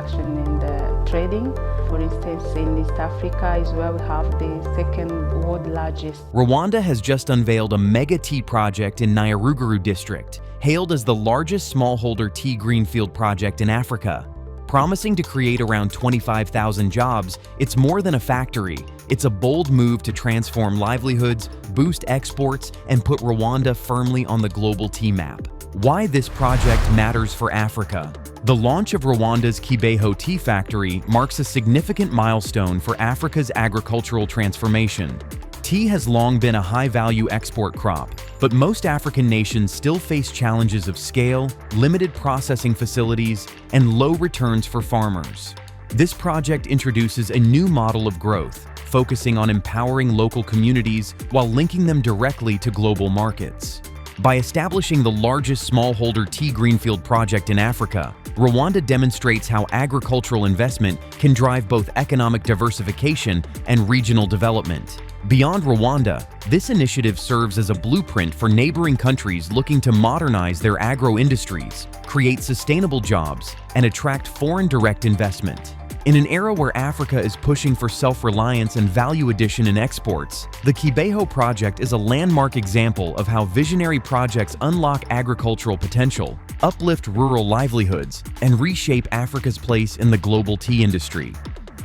production and trading. For instance, in East Africa is where we have the second world largest. Rwanda has just unveiled a mega tea project in Nyaruguru District, hailed as the largest smallholder tea greenfield project in Africa. Promising to create around 25,000 jobs, it's more than a factory. It's a bold move to transform livelihoods, boost exports, and put Rwanda firmly on the global tea map. Why this project matters for Africa. The launch of Rwanda's Kibeho Tea Factory marks a significant milestone for Africa's agricultural transformation. Tea has long been a high-value export crop, but most African nations still face challenges of scale, limited processing facilities, and low returns for farmers. This project introduces a new model of growth, focusing on empowering local communities while linking them directly to global markets. By establishing the largest smallholder tea greenfield project in Africa, Rwanda demonstrates how agricultural investment can drive both economic diversification and regional development. Beyond Rwanda, this initiative serves as a blueprint for neighboring countries looking to modernize their agro-industries, create sustainable jobs, and attract foreign direct investment. In an era where Africa is pushing for self-reliance and value addition in exports, the Kibeho project is a landmark example of how visionary projects unlock agricultural potential, uplift rural livelihoods, and reshape Africa's place in the global tea industry.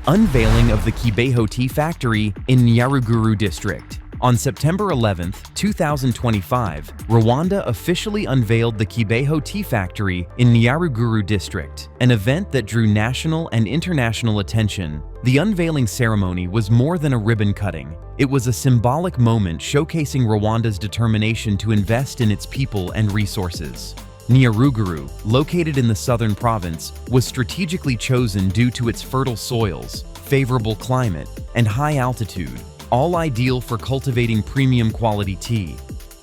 Unveiling of the Kibeho Tea Factory in Nyaruguru District. On September 11, 2025, Rwanda officially unveiled the Kibeho Tea Factory in Nyaruguru District, an event that drew national and international attention. The unveiling ceremony was more than a ribbon cutting. It was a symbolic moment showcasing Rwanda's determination to invest in its people and resources. Nyaruguru, located in the southern province, was strategically chosen due to its fertile soils, favorable climate, and high altitude, all ideal for cultivating premium quality tea.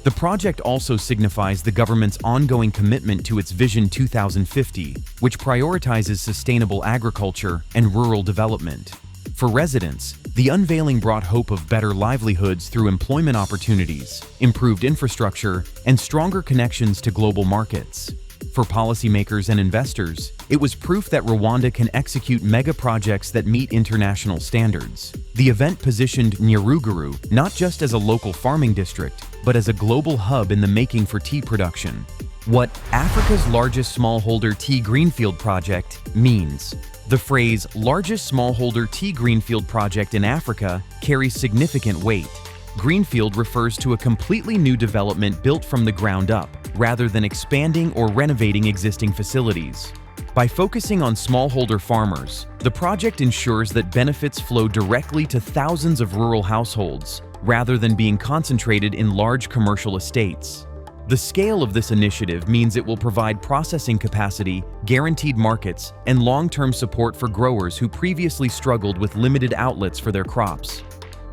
The project also signifies the government's ongoing commitment to its Vision 2050, which prioritizes sustainable agriculture and rural development. For residents, the unveiling brought hope of better livelihoods through employment opportunities, improved infrastructure, and stronger connections to global markets. For policymakers and investors, it was proof that Rwanda can execute mega projects that meet international standards. The event positioned Nyaruguru not just as a local farming district, but as a global hub in the making for tea production. What Africa's largest smallholder tea greenfield project means. The phrase largest smallholder tea greenfield project in Africa carries significant weight. Greenfield refers to a completely new development built from the ground up, rather than expanding or renovating existing facilities. By focusing on smallholder farmers, the project ensures that benefits flow directly to thousands of rural households, rather than being concentrated in large commercial estates. The scale of this initiative means it will provide processing capacity, guaranteed markets, and long-term support for growers who previously struggled with limited outlets for their crops.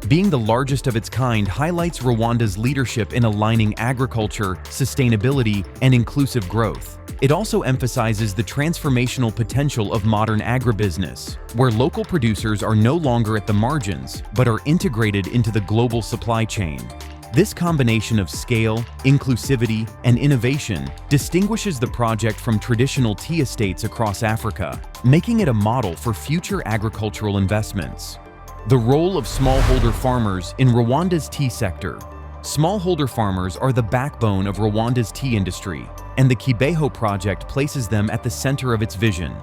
Being the largest of its kind highlights Rwanda's leadership in aligning agriculture, sustainability, and inclusive growth. It also emphasizes the transformational potential of modern agribusiness, where local producers are no longer at the margins, but are integrated into the global supply chain. This combination of scale, inclusivity, and innovation distinguishes the project from traditional tea estates across Africa, making it a model for future agricultural investments. The role of smallholder farmers in Rwanda's tea sector. Smallholder farmers are the backbone of Rwanda's tea industry, and the Kibeho project places them at the center of its vision.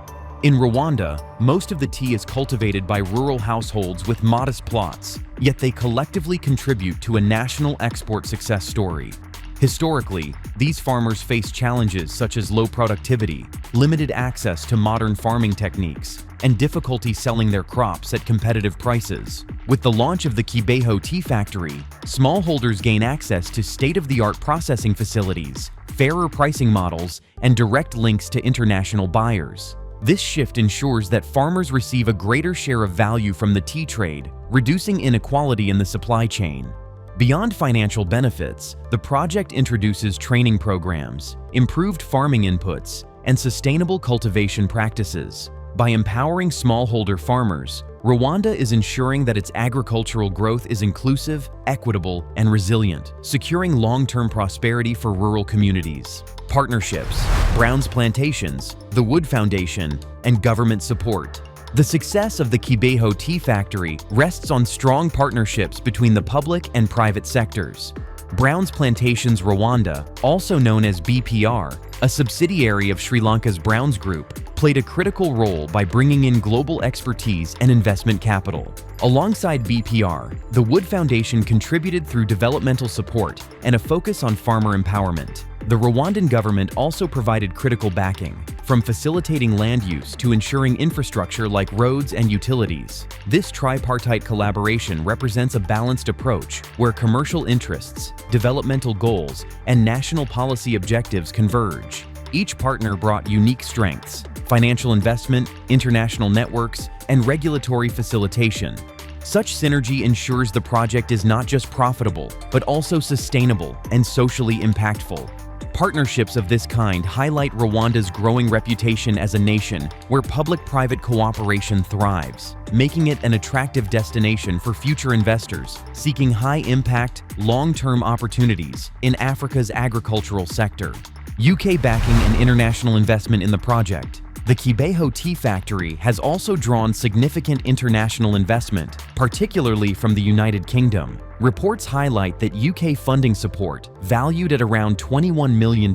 In Rwanda, most of the tea is cultivated by rural households with modest plots, yet they collectively contribute to a national export success story. Historically, these farmers face challenges such as low productivity, limited access to modern farming techniques, and difficulty selling their crops at competitive prices. With the launch of the Kibeho Tea Factory, smallholders gain access to state-of-the-art processing facilities, fairer pricing models, and direct links to international buyers. This shift ensures that farmers receive a greater share of value from the tea trade, reducing inequality in the supply chain. Beyond financial benefits, the project introduces training programs, improved farming inputs, and sustainable cultivation practices. By empowering smallholder farmers, Rwanda is ensuring that its agricultural growth is inclusive, equitable, and resilient, securing long-term prosperity for rural communities. Partnerships. Browns Plantations, the Wood Foundation, and government support. The success of the Kibeho Tea Factory rests on strong partnerships between the public and private sectors. Browns Plantations Rwanda, also known as BPR, a subsidiary of Sri Lanka's Browns Group, played a critical role by bringing in global expertise and investment capital. Alongside BPR, the Wood Foundation contributed through developmental support and a focus on farmer empowerment. The Rwandan government also provided critical backing, from facilitating land use to ensuring infrastructure like roads and utilities. This tripartite collaboration represents a balanced approach where commercial interests, developmental goals, and national policy objectives converge. Each partner brought unique strengths: financial investment, international networks, and regulatory facilitation. Such synergy ensures the project is not just profitable, but also sustainable and socially impactful. Partnerships of this kind highlight Rwanda's growing reputation as a nation where public-private cooperation thrives, making it an attractive destination for future investors seeking high-impact, long-term opportunities in Africa's agricultural sector. UK backing and international investment in the project. The Kibeho Tea Factory has also drawn significant international investment, particularly from the United Kingdom. Reports highlight that UK funding support, valued at around $21 million,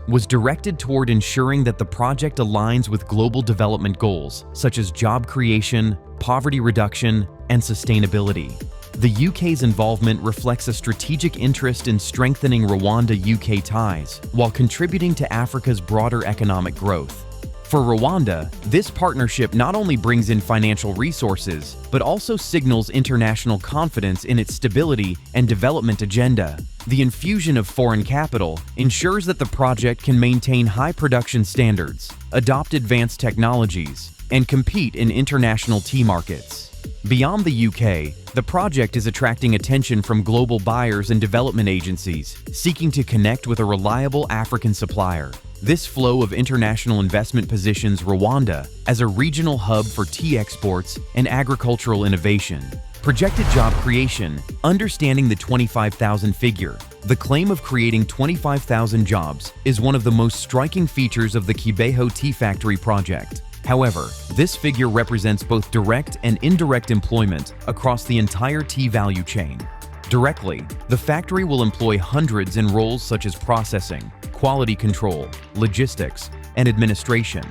was directed toward ensuring that the project aligns with global development goals, such as job creation, poverty reduction, and sustainability. The UK's involvement reflects a strategic interest in strengthening Rwanda-UK ties, while contributing to Africa's broader economic growth. For Rwanda, this partnership not only brings in financial resources, but also signals international confidence in its stability and development agenda. The infusion of foreign capital ensures that the project can maintain high production standards, adopt advanced technologies, and compete in international tea markets. Beyond the UK, the project is attracting attention from global buyers and development agencies seeking to connect with a reliable African supplier. This flow of international investment positions Rwanda as a regional hub for tea exports and agricultural innovation. Projected job creation, understanding the 25,000 figure. The claim of creating 25,000 jobs is one of the most striking features of the Kibeho Tea Factory project. However, this figure represents both direct and indirect employment across the entire tea value chain. Directly, the factory will employ hundreds in roles such as processing, quality control, logistics, and administration.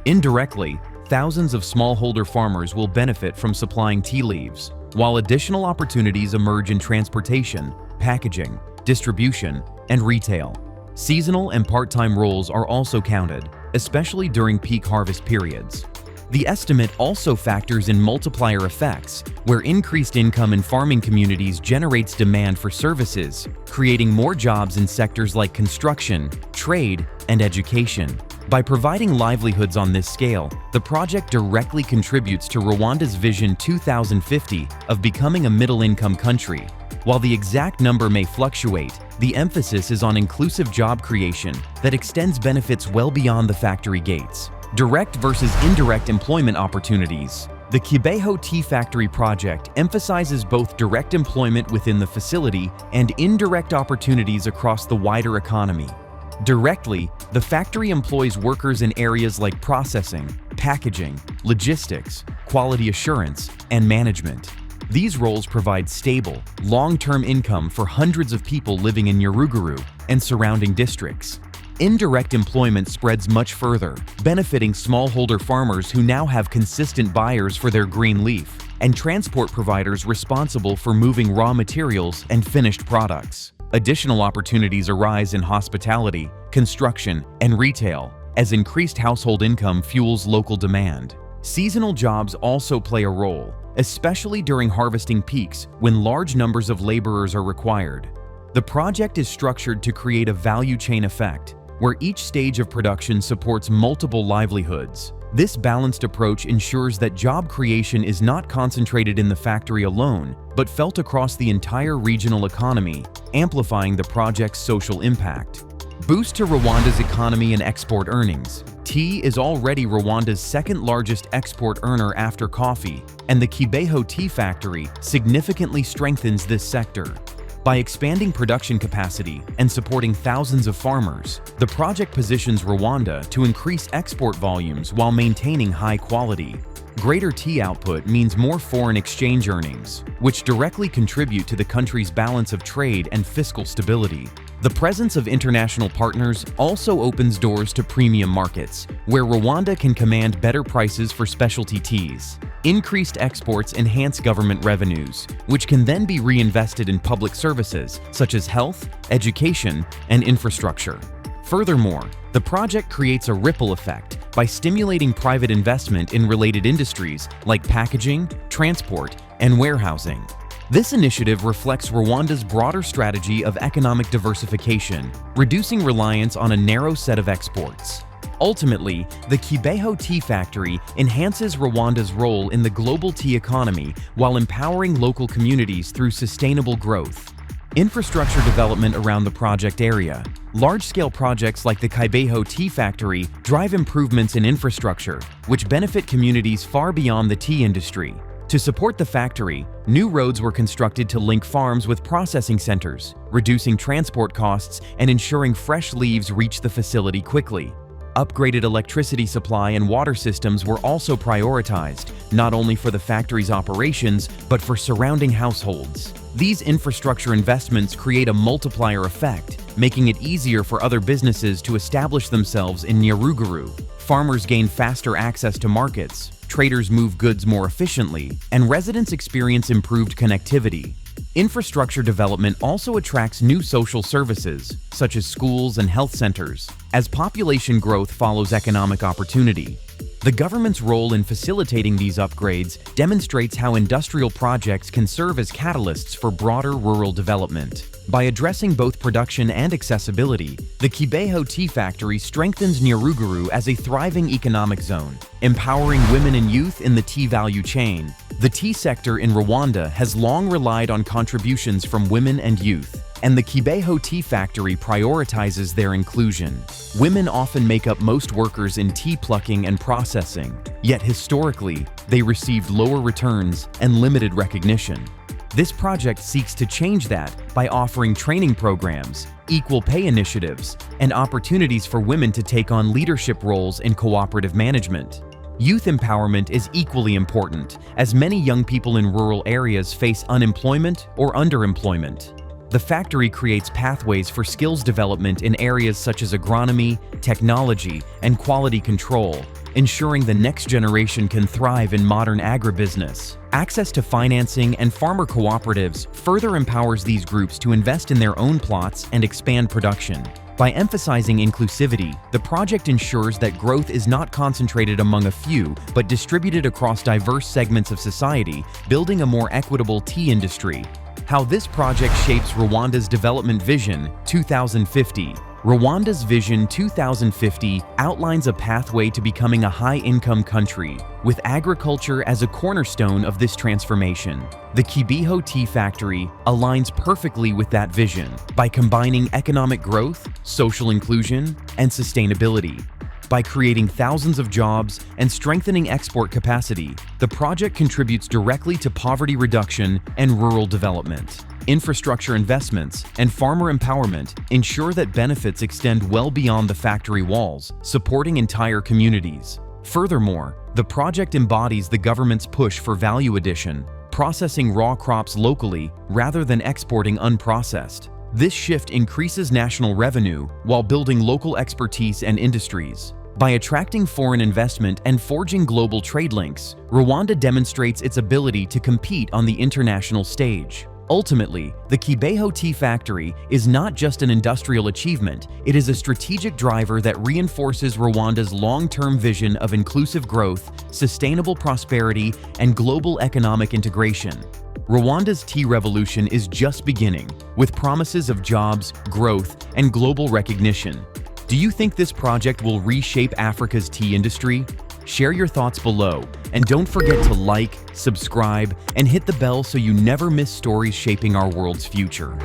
Indirectly, thousands of smallholder farmers will benefit from supplying tea leaves, while additional opportunities emerge in transportation, packaging, distribution, and retail. Seasonal and part-time roles are also counted, especially during peak harvest periods. The estimate also factors in multiplier effects, where increased income in farming communities generates demand for services, creating more jobs in sectors like construction, trade, and education. By providing livelihoods on this scale, the project directly contributes to Rwanda's Vision 2050 of becoming a middle-income country. While the exact number may fluctuate, the emphasis is on inclusive job creation that extends benefits well beyond the factory gates. Direct versus indirect employment opportunities. The Kibeho Tea Factory project emphasizes both direct employment within the facility and indirect opportunities across the wider economy. Directly, the factory employs workers in areas like processing, packaging, logistics, quality assurance, and management. These roles provide stable, long-term income for hundreds of people living in Nyaruguru and surrounding districts. Indirect employment spreads much further, benefiting smallholder farmers who now have consistent buyers for their green leaf, and transport providers responsible for moving raw materials and finished products. Additional opportunities arise in hospitality, construction, and retail, as increased household income fuels local demand. Seasonal jobs also play a role, especially during harvesting peaks when large numbers of laborers are required. The project is structured to create a value chain effect, where each stage of production supports multiple livelihoods. This balanced approach ensures that job creation is not concentrated in the factory alone, but felt across the entire regional economy, amplifying the project's social impact. Boost to Rwanda's economy and export earnings. Tea is already Rwanda's second-largest export earner after coffee, and the Kibeho Tea Factory significantly strengthens this sector. By expanding production capacity and supporting thousands of farmers, the project positions Rwanda to increase export volumes while maintaining high quality. Greater tea output means more foreign exchange earnings, which directly contribute to the country's balance of trade and fiscal stability. The presence of international partners also opens doors to premium markets, where Rwanda can command better prices for specialty teas. Increased exports enhance government revenues, which can then be reinvested in public services such as health, education, and infrastructure. Furthermore, the project creates a ripple effect by stimulating private investment in related industries like packaging, transport, and warehousing. This initiative reflects Rwanda's broader strategy of economic diversification, reducing reliance on a narrow set of exports. Ultimately, the Kibeho Tea Factory enhances Rwanda's role in the global tea economy while empowering local communities through sustainable growth. Infrastructure development around the project area. Large-scale projects like the Kibeho Tea Factory drive improvements in infrastructure, which benefit communities far beyond the tea industry. To support the factory, new roads were constructed to link farms with processing centers, reducing transport costs and ensuring fresh leaves reach the facility quickly. Upgraded electricity supply and water systems were also prioritized, not only for the factory's operations, but for surrounding households. These infrastructure investments create a multiplier effect, making it easier for other businesses to establish themselves in Nyaruguru. Farmers gain faster access to markets, traders move goods more efficiently, and residents experience improved connectivity. Infrastructure development also attracts new social services, such as schools and health centers, as population growth follows economic opportunity. The government's role in facilitating these upgrades demonstrates how industrial projects can serve as catalysts for broader rural development. By addressing both production and accessibility, the Kibeho Tea Factory strengthens Nyaruguru as a thriving economic zone, empowering women and youth in the tea value chain. The tea sector in Rwanda has long relied on contributions from women and youth, and the Kibeho Tea Factory prioritizes their inclusion. Women often make up most workers in tea plucking and processing, yet historically, they received lower returns and limited recognition. This project seeks to change that by offering training programs, equal pay initiatives, and opportunities for women to take on leadership roles in cooperative management. Youth empowerment is equally important, as many young people in rural areas face unemployment or underemployment. The factory creates pathways for skills development in areas such as agronomy, technology, and quality control, ensuring the next generation can thrive in modern agribusiness. Access to financing and farmer cooperatives further empowers these groups to invest in their own plots and expand production. By emphasizing inclusivity, the project ensures that growth is not concentrated among a few, but distributed across diverse segments of society, building a more equitable tea industry. How this project shapes Rwanda's Development Vision 2050. Rwanda's Vision 2050 outlines a pathway to becoming a high-income country, with agriculture as a cornerstone of this transformation. The Kibeho Tea Factory aligns perfectly with that vision by combining economic growth, social inclusion, and sustainability. By creating thousands of jobs and strengthening export capacity, the project contributes directly to poverty reduction and rural development. Infrastructure investments and farmer empowerment ensure that benefits extend well beyond the factory walls, supporting entire communities. Furthermore, the project embodies the government's push for value addition, processing raw crops locally rather than exporting unprocessed. This shift increases national revenue while building local expertise and industries. By attracting foreign investment and forging global trade links, Rwanda demonstrates its ability to compete on the international stage. Ultimately, the Kibeho Tea Factory is not just an industrial achievement, it is a strategic driver that reinforces Rwanda's long-term vision of inclusive growth, sustainable prosperity, and global economic integration. Rwanda's tea revolution is just beginning, with promises of jobs, growth, and global recognition. Do you think this project will reshape Africa's tea industry? Share your thoughts below, and don't forget to like, subscribe, and hit the bell so you never miss stories shaping our world's future.